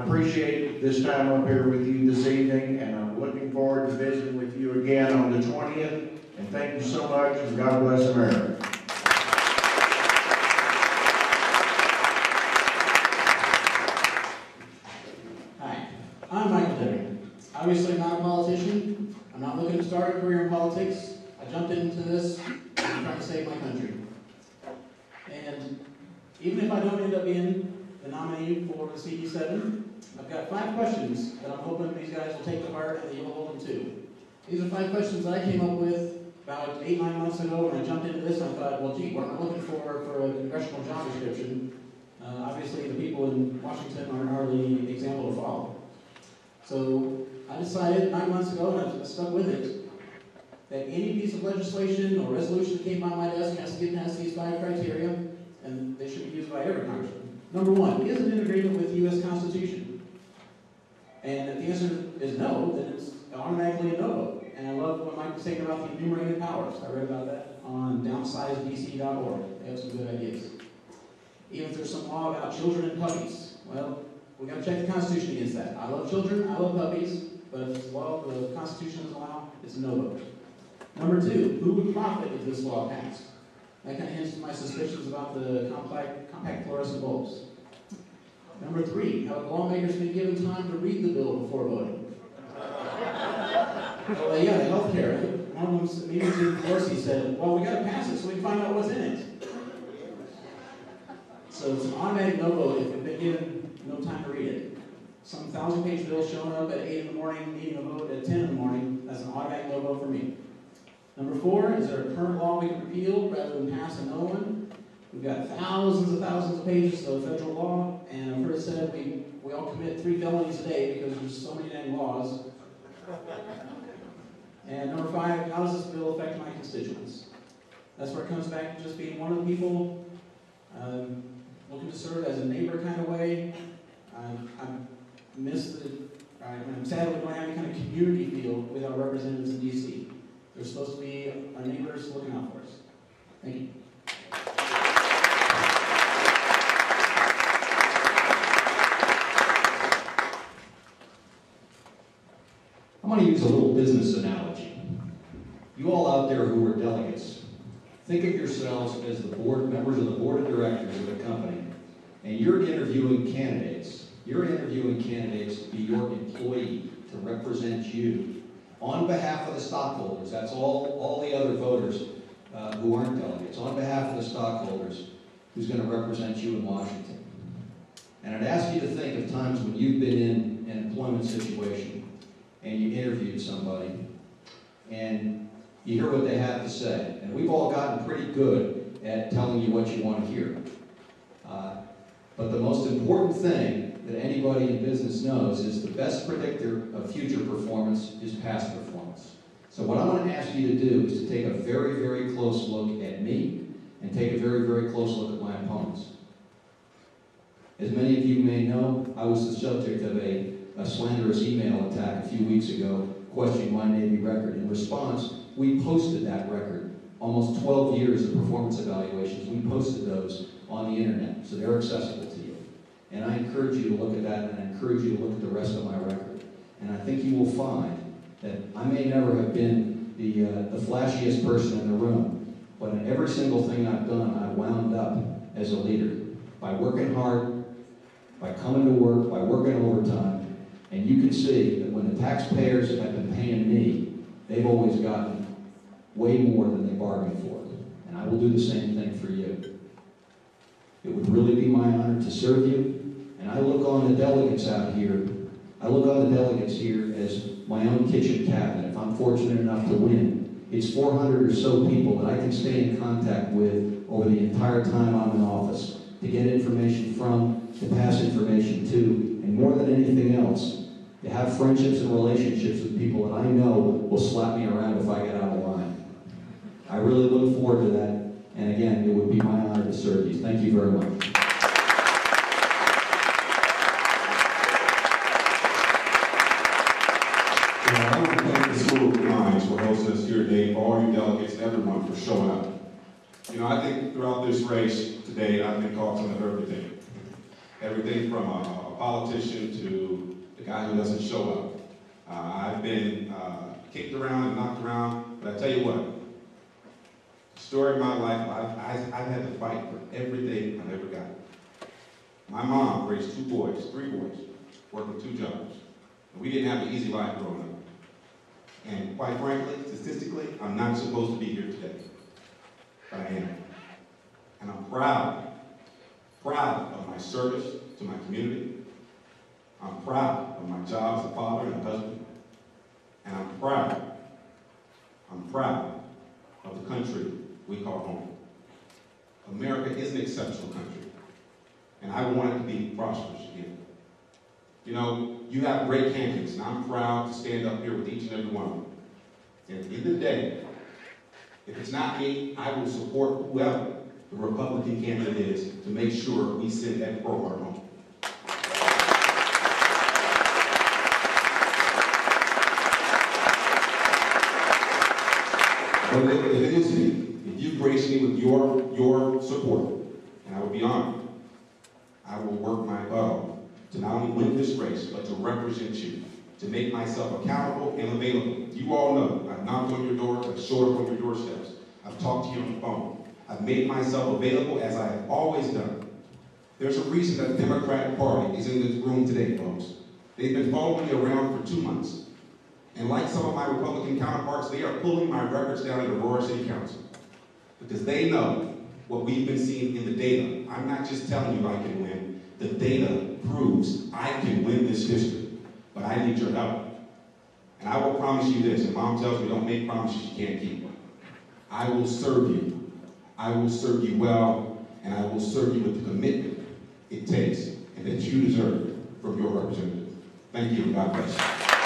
appreciate this time up here with you this evening, and I'm looking forward to visiting with you again on the 20th. And thank you so much, and God bless America. Hi, I'm Michael Debbie. Obviously not a politician. I'm not looking to start a career in politics. I jumped into this trying to save my country. And even if I don't end up being the nominee for the CD7, I've got 5 questions that I'm hoping these guys will take to heart and that you'll hold them to. These are 5 questions that I came up with about 8-9 months ago when I jumped into this. I thought, well, gee, what am I looking for a congressional job description? Obviously, the people in Washington are an early example to follow. So I decided 9 months ago, and I've stuck with it, that any piece of legislation or resolution that came by my desk has to get past these 5 criteria, and they should be used by every congressman. Number 1, is it in agreement with the U.S. Constitution? And if the answer is no, then it's automatically a no vote. And I love what Mike was saying about the enumerated powers. I read about that on downsizedbc.org. They have some good ideas. Even if there's some law about children and puppies, well, we've got to check the Constitution against that. I love children, I love puppies, but if it's law the Constitution doesn't allow, it's a no vote. Number 2, who would profit if this law passed? That kind of hints to my suspicions about the compact fluorescent bulbs. Number 3, have lawmakers been given time to read the bill before voting? Well, yeah, the health care. One of them, Nancy Pelosi, said, well, we got to pass it so we can find out what's in it. So it's an automatic no vote if we've been given no time to read it. Some 1,000-page bill showing up at 8 in the morning, needing a vote at 10 in the morning, that's an automatic no vote for me. Number 4, is there a current law we can repeal rather than pass another one? We've got thousands of pages of federal law, and I've heard it said we all commit 3 felonies a day because there's so many dang laws. And number 5, how does this bill affect my constituents? That's where it comes back to just being one of the people, looking to serve as a neighbor kind of way. I'm sad we don't have any kind of community feel with our representatives in D.C. They're supposed to be our neighbors looking out for us. Thank you. I'm going to use a little business analogy. You all out there who are delegates, think of yourselves as the members of the board of directors of a company, and you're interviewing candidates. You're interviewing candidates to be your employee, to represent you on behalf of the stockholders. That's all the other voters who aren't delegates. On behalf of the stockholders, who's going to represent you in Washington. And I'd ask you to think of times when you've been in an employment situation and you interviewed somebody, and you hear what they have to say. And we've all gotten pretty good at telling you what you want to hear. But the most important thing that anybody in business knows is the best predictor of future performance is past performance. So what I'm going to ask you to do is to take a very, very close look at me and take a very, very close look at my opponents. As many of you may know, I was the subject of a slanderous email attack a few weeks ago questioning my Navy record. In response, we posted that record. Almost 12 years of performance evaluations, we posted those on the internet, so they're accessible to you. And I encourage you to look at that, and I encourage you to look at the rest of my record. And I think you will find that I may never have been the flashiest person in the room, but in every single thing I've done, I've wound up as a leader. By working hard, by coming to work, by working overtime. And you can see that when the taxpayers have been paying me, they've always gotten way more than they bargained for. And I will do the same thing for you. It would really be my honor to serve you. And I look on the delegates out here, as my own kitchen cabinet. If I'm fortunate enough to win, it's 400 or so people that I can stay in contact with over the entire time I'm in office to get information from, to pass information to, and more than anything else, to have friendships and relationships with people that I know will slap me around if I get out of line. I really look forward to that, and again, it would be my honor to serve you. Thank you very much. I want to thank the School of Mines for hosting us here today, for all you delegates and everyone for showing up. I think throughout this race today, I've been called some of everything. Everything from a politician to the guy who doesn't show up. I've been kicked around and knocked around, but I tell you what, the story of my life, I've had to fight for everything I've ever got. My mom raised three boys, working 2 jobs. And we didn't have an easy life growing up. And quite frankly, statistically, I'm not supposed to be here today. But I am. And I'm proud of my service to my community. I'm proud of my job as a father and a husband. And I'm proud of the country we call home. America is an exceptional country. And I want it to be prosperous again. You know, you have great candidates, and I'm proud to stand up here with each and every one of them. And at the end of the day, if it's not me, I will support whoever the Republican candidate is to make sure we send Ed Crowhart home. But if it is me, if you grace me with your support, and I will be honored, I will work my butt off to not only win this race, but to represent you, to make myself accountable and available. You all know, I've knocked on your doors, I've showed up on your doorsteps, I've talked to you on the phone. I've made myself available as I have always done. There's a reason that the Democratic Party is in this room today, folks. They've been following me around for 2 months. And like some of my Republican counterparts, they are pulling my records down at Aurora City Council. Because they know what we've been seeing in the data. I'm not just telling you I can win. The data proves I can win this district. But I need your help. And I will promise you this, and Mom tells me don't make promises you can't keep. I will serve you. I will serve you well, and I will serve you with the commitment it takes and that you deserve from your representative. Thank you, and God bless you.